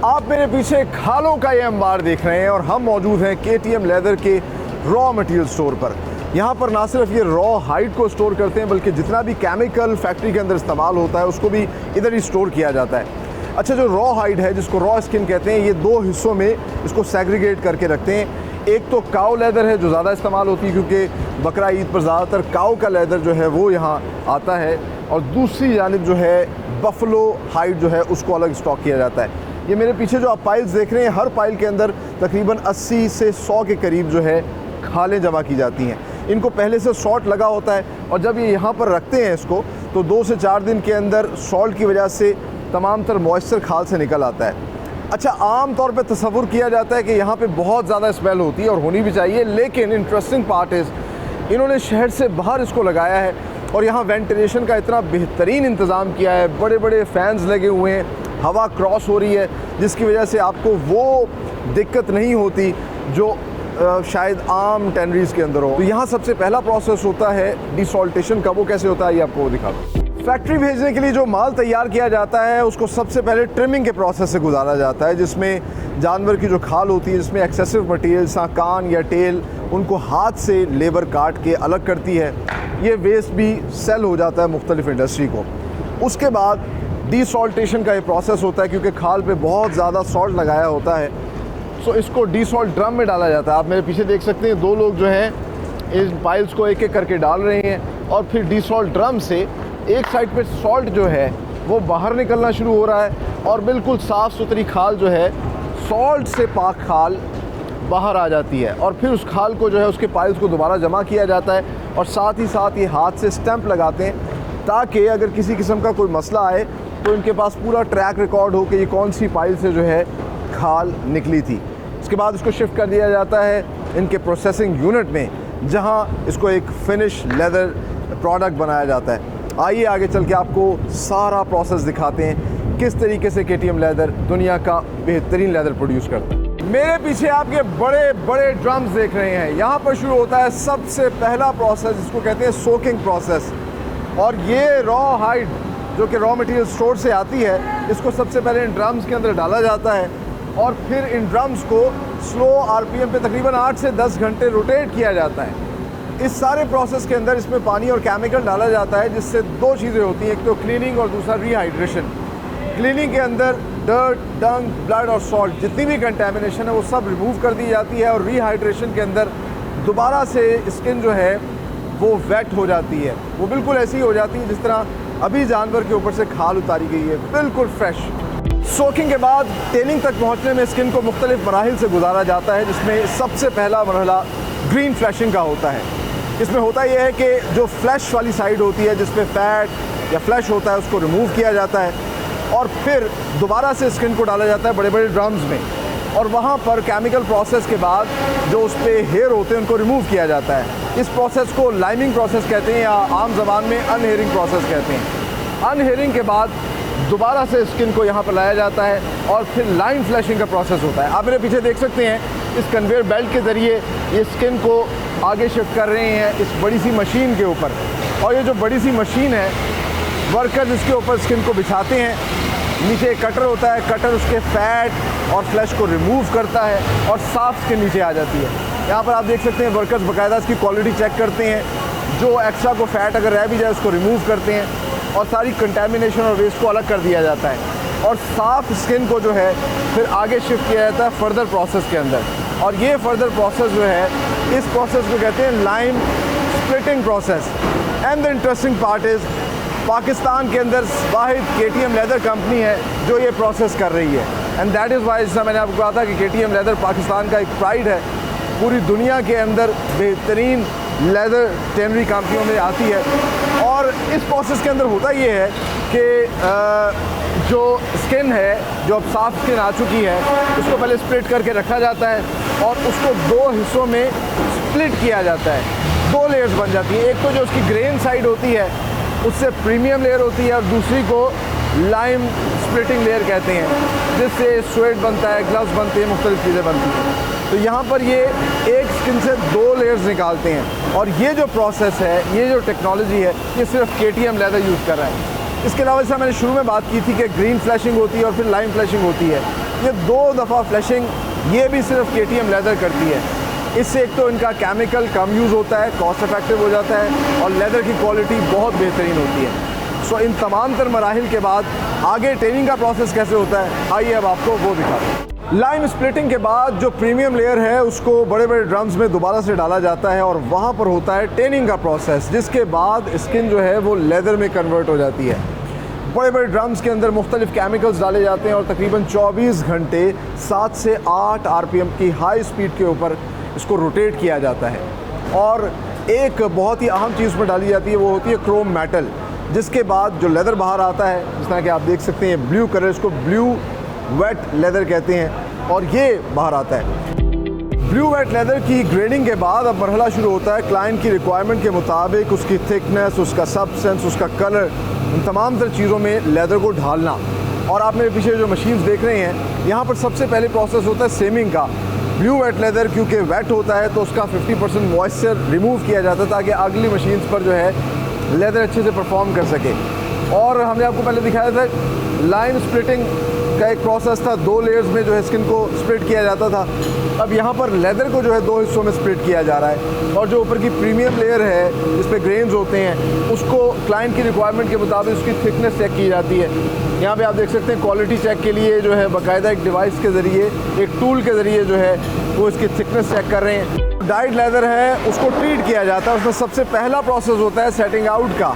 आप मेरे पीछे खालों का ये अंबार देख रहे हैं और हम मौजूद हैं KTM लेदर के रॉ मटेरियल स्टोर पर। यहाँ पर ना सिर्फ ये रॉ हाइड को स्टोर करते हैं बल्कि जितना भी केमिकल फैक्ट्री के अंदर इस्तेमाल होता है उसको भी इधर ही स्टोर किया जाता है। अच्छा, जो रॉ हाइड है जिसको रॉ स्किन कहते हैं, ये दो हिस्सों में इसको सेग्रीगेट करके रखते हैं। एक तो काऊ लेदर है जो ज़्यादा इस्तेमाल होती है क्योंकि बकरा ईद पर ज़्यादातर काऊ का लेदर जो है वो यहाँ आता है, और दूसरी जानिब जो है बफलो हाइड जो है उसको अलग स्टॉक किया जाता है। ये मेरे पीछे जो आप पाइल्स देख रहे हैं, हर पाइल के अंदर तकरीबन 80 से 100 के करीब जो है खालें जमा की जाती हैं। इनको पहले से सॉल्ट लगा होता है और जब ये यहाँ पर रखते हैं इसको तो 2 से 4 दिन के अंदर सॉल्ट की वजह से तमाम तर मॉइस्चर खाल से निकल आता है। अच्छा, आम तौर पे तसव्वुर किया जाता है कि यहाँ पे बहुत ज़्यादा स्मेल होती है और होनी भी चाहिए, लेकिन इंटरेस्टिंग पार्ट इज़ इन्होंने शहर से बाहर इसको लगाया है और यहाँ वेंटिलेशन का इतना बेहतरीन इंतज़ाम किया है। बड़े बड़े फ़ैन्स लगे हुए हैं, हवा क्रॉस हो रही है जिसकी वजह से आपको वो दिक्कत नहीं होती जो शायद आम टैनरीज़ के अंदर हो। तो यहाँ सबसे पहला प्रोसेस होता है डिसॉल्टेशन का। वो कैसे होता है ये आपको दिखा दूँ। फैक्ट्री भेजने के लिए जो माल तैयार किया जाता है उसको सबसे पहले ट्रिमिंग के प्रोसेस से गुजारा जाता है, जिसमें जानवर की जो खाल होती है, जिसमें एक्सेसिव मटेरियल कान या टेल, उनको हाथ से लेबर काट के अलग करती है। ये वेस्ट भी सेल हो जाता है मुख्तलिफ इंडस्ट्री को। उसके बाद डिसॉल्टेशन का ये प्रोसेस होता है क्योंकि खाल पे बहुत ज़्यादा सॉल्ट लगाया होता है, सो इसको डिसॉल्ट ड्रम में डाला जाता है। आप मेरे पीछे देख सकते हैं 2 लोग जो हैं इन पाइल्स को एक एक करके डाल रहे हैं और फिर डिसॉल्ट ड्रम से एक साइड पे सॉल्ट जो है वो बाहर निकलना शुरू हो रहा है और बिल्कुल साफ़ सुथरी खाल जो है, सॉल्ट से पाक खाल बाहर आ जाती है और फिर उस खाल को जो है उसके पाइल्स को दोबारा जमा किया जाता है और साथ ही साथ ये हाथ से स्टैंप लगाते हैं ताकि अगर किसी किस्म का कोई मसला आए तो इनके पास पूरा ट्रैक रिकॉर्ड हो कि ये कौन सी पाइल से जो है खाल निकली थी। उसके बाद इसको शिफ्ट कर दिया जाता है इनके प्रोसेसिंग यूनिट में, जहाँ इसको एक फिनिश लेदर प्रोडक्ट बनाया जाता है। आइए आगे चल के आपको सारा प्रोसेस दिखाते हैं किस तरीके से KTM लेदर दुनिया का बेहतरीन लेदर प्रोड्यूस करता है। मेरे पीछे आप ये बड़े बड़े ड्रम्स देख रहे हैं। यहाँ पर शुरू होता है सबसे पहला प्रोसेस जिसको कहते हैं सोकिंग प्रोसेस, और ये रॉ हाइड जो कि रॉ मटेरियल स्टोर से आती है, इसको सबसे पहले इन ड्रम्स के अंदर डाला जाता है और फिर इन ड्रम्स को स्लो RPM पे तकरीबन 8 से 10 घंटे रोटेट किया जाता है। इस सारे प्रोसेस के अंदर इसमें पानी और केमिकल डाला जाता है जिससे 2 चीज़ें होती हैं, एक तो क्लीनिंग और दूसरा रीहाइड्रेशन। क्लीनिंग के अंदर डर्ट, डंग, ब्लड और सॉल्ट जितनी भी कंटेमिनेशन है वो सब रिमूव कर दी जाती है, और रीहाइड्रेशन के अंदर दोबारा से स्किन जो है वो वेट हो जाती है, वो बिल्कुल ऐसी हो जाती है जिस तरह अभी जानवर के ऊपर से खाल उतारी गई है, बिल्कुल फ्रेश। सोकिंग के बाद टेनिंग तक पहुँचने में स्किन को मुख्तलिफ मराहिल से गुजारा जाता है, जिसमें सबसे पहला मरहला ग्रीन फ्लैशिंग का होता है। इसमें होता यह है कि जो फ्लैश वाली साइड होती है जिसमें फैट या फ्लैश होता है उसको रिमूव किया जाता है और फिर दोबारा से स्किन को डाला जाता है बड़े बड़े ड्रम्स में, और वहाँ पर केमिकल प्रोसेस के बाद जो उस पर हेयर होते हैं उनको रिमूव किया जाता है। इस प्रोसेस को लाइमिंग प्रोसेस कहते हैं या आम ज़बान में अनहेयरिंग प्रोसेस कहते हैं। अनहेयरिंग के बाद दोबारा से स्किन को यहाँ पर लाया जाता है और फिर लाइन फ्लैशिंग का प्रोसेस होता है। आप मेरे पीछे देख सकते हैं इस कन्वेयर बेल्ट के ज़रिए ये स्किन को आगे शिफ्ट कर रहे हैं इस बड़ी सी मशीन के ऊपर, और ये जो बड़ी सी मशीन है, वर्कर्स इसके ऊपर स्किन को बिछाते हैं। नीचे एक कटर होता है, कटर उसके फैट और फ्लैश को रिमूव करता है और साफ स्किन नीचे आ जाती है। यहाँ पर आप देख सकते हैं वर्कर्स बाकायदा इसकी क्वालिटी चेक करते हैं, जो एक्स्ट्रा को फैट अगर रह भी जाए उसको रिमूव करते हैं और सारी कंटेमिनेशन और वेस्ट को अलग कर दिया जाता है, और साफ स्किन को जो है फिर आगे शिफ्ट किया जाता है फर्दर प्रोसेस के अंदर। और ये फर्दर प्रोसेस जो है, इस प्रोसेस को कहते हैं lime splitting process. And the interesting part is Pakistan के अंदर वाहिद KTM लेदर कंपनी है जो ये प्रोसेस कर रही है, एंड दैट इज़ वाई, जैसा मैंने आपको कहा था कि KTM लेदर पाकिस्तान का एक प्राइड है, पूरी दुनिया के अंदर बेहतरीन लेदर टेनरी कंपनियों में आती है। और इस प्रोसेस के अंदर होता ये है कि जो स्किन है, जो अब साफ स्किन आ चुकी है, उसको पहले स्प्लिट करके रखा जाता है और उसको 2 हिस्सों में स्प्लिट किया जाता है। 2 लेयर्स बन जाती हैं, एक तो जो उसकी ग्रेन साइड होती है उससे प्रीमियम लेयर होती है और दूसरी को लाइम स्प्लिटिंग लेयर कहते हैं, जिससे स्वेट बनता है, ग्लव्स बनते हैं, मुख्तलिफ चीज़ें बनती हैं। तो यहाँ पर ये एक स्किन से 2 लेयर्स निकालते हैं, और ये जो प्रोसेस है, ये जो टेक्नोलॉजी है, ये सिर्फ KTM लेदर यूज़ कर रहा है। इसके अलावा जैसा मैंने शुरू में बात की थी कि ग्रीन फ्लैशिंग होती है और फिर लाइम फ्लैशिंग होती है। ये 2 दफ़ा फ्लैशिंग ये भी सिर्फ KTM लेदर करती है। इससे एक तो इनका केमिकल कम यूज़ होता है, कॉस्ट इफेक्टिव हो जाता है और लेदर की क्वालिटी बहुत बेहतरीन होती है। सो इन तमाम तर मराहिल के बाद आगे ट्रेनिंग का प्रोसेस कैसे होता है, आइए अब आपको वो दिखाते हैं। लाइम स्प्लिटिंग के बाद जो प्रीमियम लेयर है उसको बड़े बड़े ड्रम्स में दोबारा से डाला जाता है और वहाँ पर होता है टेनिंग का प्रोसेस, जिसके बाद स्किन जो है वो लेदर में कन्वर्ट हो जाती है। बड़े बड़े ड्रम्स के अंदर मुख्तलिफ केमिकल्स डाले जाते हैं और तकरीबन 24 घंटे 7 से 8 RPM की हाई स्पीड के ऊपर इसको रोटेट किया जाता है। और एक बहुत ही अहम चीज़ में डाली जाती है, वो होती है क्रोम मेटल, जिसके बाद जो लेदर बाहर आता है, जिस तरह कि आप देख सकते हैं ब्लू कलर, इसको ब्लू वेट लेदर कहते हैं और ये बाहर आता है। ब्लू वेट लेदर की ग्रेडिंग के बाद अब मरहला शुरू होता है क्लाइंट की रिक्वायरमेंट के मुताबिक उसकी थिकनेस, उसका सब्सटेंस, उसका कलर, इन तमाम तर चीज़ों में लेदर को ढालना। और आप मेरे पीछे जो मशीन्स देख रहे हैं, यहाँ पर सबसे पहले प्रोसेस होता है सेमिंग का। ब्लू वेट लेदर क्योंकि वेट होता है तो उसका 50% मॉइस्चर रिमूव किया जाता है ताकि अगली मशीन्स पर जो है लेदर अच्छे से परफॉर्म कर सके। और हमने आपको पहले दिखाया था लाइन स्प्लिटिंग का एक प्रोसेस था, 2 लेयर्स में जो है स्किन को स्प्लिट किया जाता था। अब यहाँ पर लेदर को जो है 2 हिस्सों में स्प्लिट किया जा रहा है और जो ऊपर की प्रीमियम लेयर है जिस पे ग्रेन्स होते हैं उसको क्लाइंट की रिक्वायरमेंट के मुताबिक उसकी थिकनेस चेक की जाती है। यहाँ पे आप देख सकते हैं क्वालिटी चेक के लिए जो है बाकायदा एक डिवाइस के ज़रिए, एक टूल के ज़रिए जो है वो इसकी थिकनेस चेक कर रहे हैं। डाइड लेदर है उसको ट्रीट किया जाता है, उसमें सबसे पहला प्रोसेस होता है सेटिंग आउट का।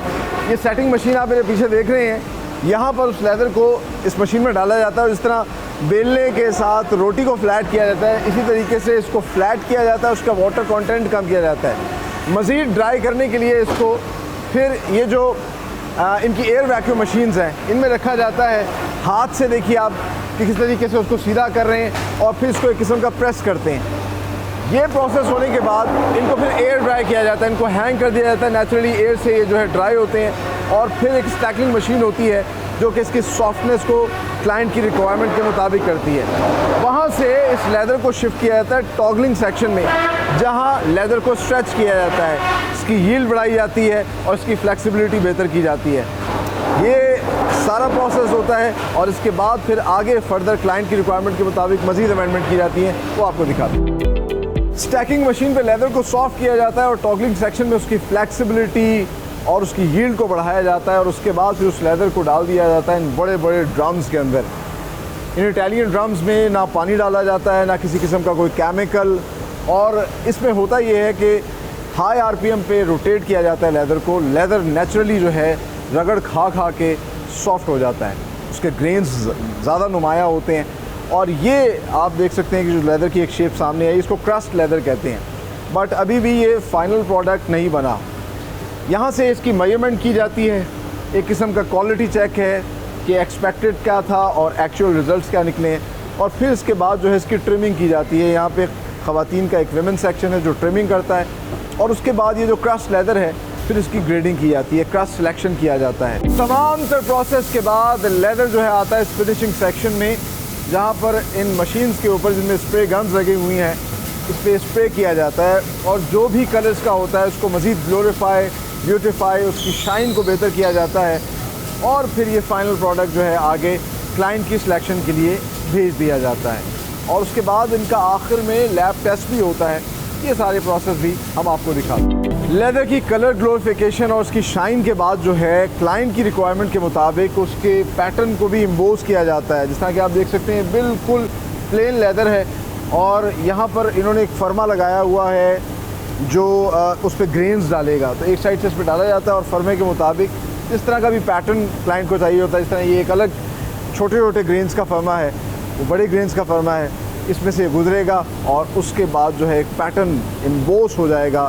ये सेटिंग मशीन आप मेरे पीछे देख रहे हैं, यहाँ पर उस लेदर को इस मशीन में डाला जाता है और इस तरह बेलने के साथ रोटी को फ्लैट किया जाता है। इसी तरीके से इसको फ्लैट किया जाता है, उसका वाटर कंटेंट कम किया जाता है। मज़ीद ड्राई करने के लिए इसको फिर ये जो इनकी एयर वैक्यूम मशीन्स हैं इनमें रखा जाता है। हाथ से देखिए आप कि किस तरीके से उसको सीधा कर रहे हैं और फिर इसको एक किस्म का प्रेस करते हैं। ये प्रोसेस होने के बाद इनको फिर एयर ड्राई किया जाता है, इनको हैंग कर दिया जाता है। नेचुरली एयर से ये जो है ड्राई होते हैं और फिर एक स्टैकिंग मशीन होती है जो कि इसकी सॉफ्टनेस को क्लाइंट की रिक्वायरमेंट के मुताबिक करती है। वहाँ से इस लेदर को शिफ्ट किया जाता है टॉगलिंग सेक्शन में, जहाँ लेदर को स्ट्रेच किया जाता है, इसकी यील्ड बढ़ाई जाती है और इसकी फ्लेक्सिबिलिटी बेहतर की जाती है। ये सारा प्रोसेस होता है और इसके बाद फिर आगे फर्दर क्लाइंट की रिक्वायरमेंट के मुताबिक मज़ीद अमेंडमेंट की जाती है, वो आपको दिखाते हैं। स्टैकिंग मशीन पे लेदर को सॉफ्ट किया जाता है और टॉगलिंग सेक्शन में उसकी फ्लेक्सिबिलिटी और उसकी यील्ड को बढ़ाया जाता है और उसके बाद फिर उस लेदर को डाल दिया जाता है इन बड़े बड़े ड्रम्स के अंदर। इन इटालियन ड्रम्स में ना पानी डाला जाता है ना किसी किस्म का कोई केमिकल, और इसमें होता ये है कि हाई RPM पे रोटेट किया जाता है लेदर को। लेदर नेचुरली जो है रगड़ खा खा के सॉफ्ट हो जाता है, उसके ग्रेन्स ज़्यादा नुमाया होते हैं। और ये आप देख सकते हैं कि जो लेदर की एक शेप सामने है, इसको क्रस्ट लेदर कहते हैं, बट अभी भी ये फाइनल प्रोडक्ट नहीं बना। यहाँ से इसकी मेजरमेंट की जाती है, एक किस्म का क्वालिटी चेक है कि एक्सपेक्टेड क्या था और एक्चुअल रिजल्ट्स क्या निकले, और फिर इसके बाद जो है इसकी ट्रिमिंग की जाती है। यहाँ पे ख़वातीन का एक विमेन सेक्शन है जो ट्रिमिंग करता है और उसके बाद ये जो क्रस्ट लेदर है फिर इसकी ग्रेडिंग की जाती है, क्रस्ट सिलेक्शन किया जाता है। तमाम तर प्रोसेस के बाद लेदर जो है आता है इस फिनिशिंग सेक्शन में, जहाँ पर इन मशीन्स के ऊपर जिनमें स्प्रे गन्स लगी हुई हैं इस पर स्प्रे किया जाता है और जो भी कलर्स का होता है उसको मज़ीद ग्लोरीफाई, ब्यूटीफाई, उसकी शाइन को बेहतर किया जाता है और फिर ये फाइनल प्रोडक्ट जो है आगे क्लाइंट की सिलेक्शन के लिए भेज दिया जाता है और उसके बाद इनका आखिर में लैब टेस्ट भी होता है। ये सारे प्रोसेस भी हम आपको दिखाते हैं। लेदर की कलर ग्लोरिफिकेशन और उसकी शाइन के बाद जो है क्लाइंट की रिक्वायरमेंट के मुताबिक उसके पैटर्न को भी इम्बोज किया जाता है। जिस तरह कि आप देख सकते हैं बिल्कुल प्लेन लेदर है और यहाँ पर इन्होंने एक फर्मा लगाया हुआ है जो उस पर ग्रेन्स डालेगा, तो एक साइड से इस पर डाला जाता है और फर्मे के मुताबिक इस तरह का भी पैटर्न क्लाइंट को चाहिए होता है। इस तरह ये एक अलग छोटे छोटे ग्रेन्स का फर्मा है, वो बड़े ग्रेन्स का फर्मा है, इसमें से गुजरेगा और उसके बाद जो है एक पैटर्न इम्बोस हो जाएगा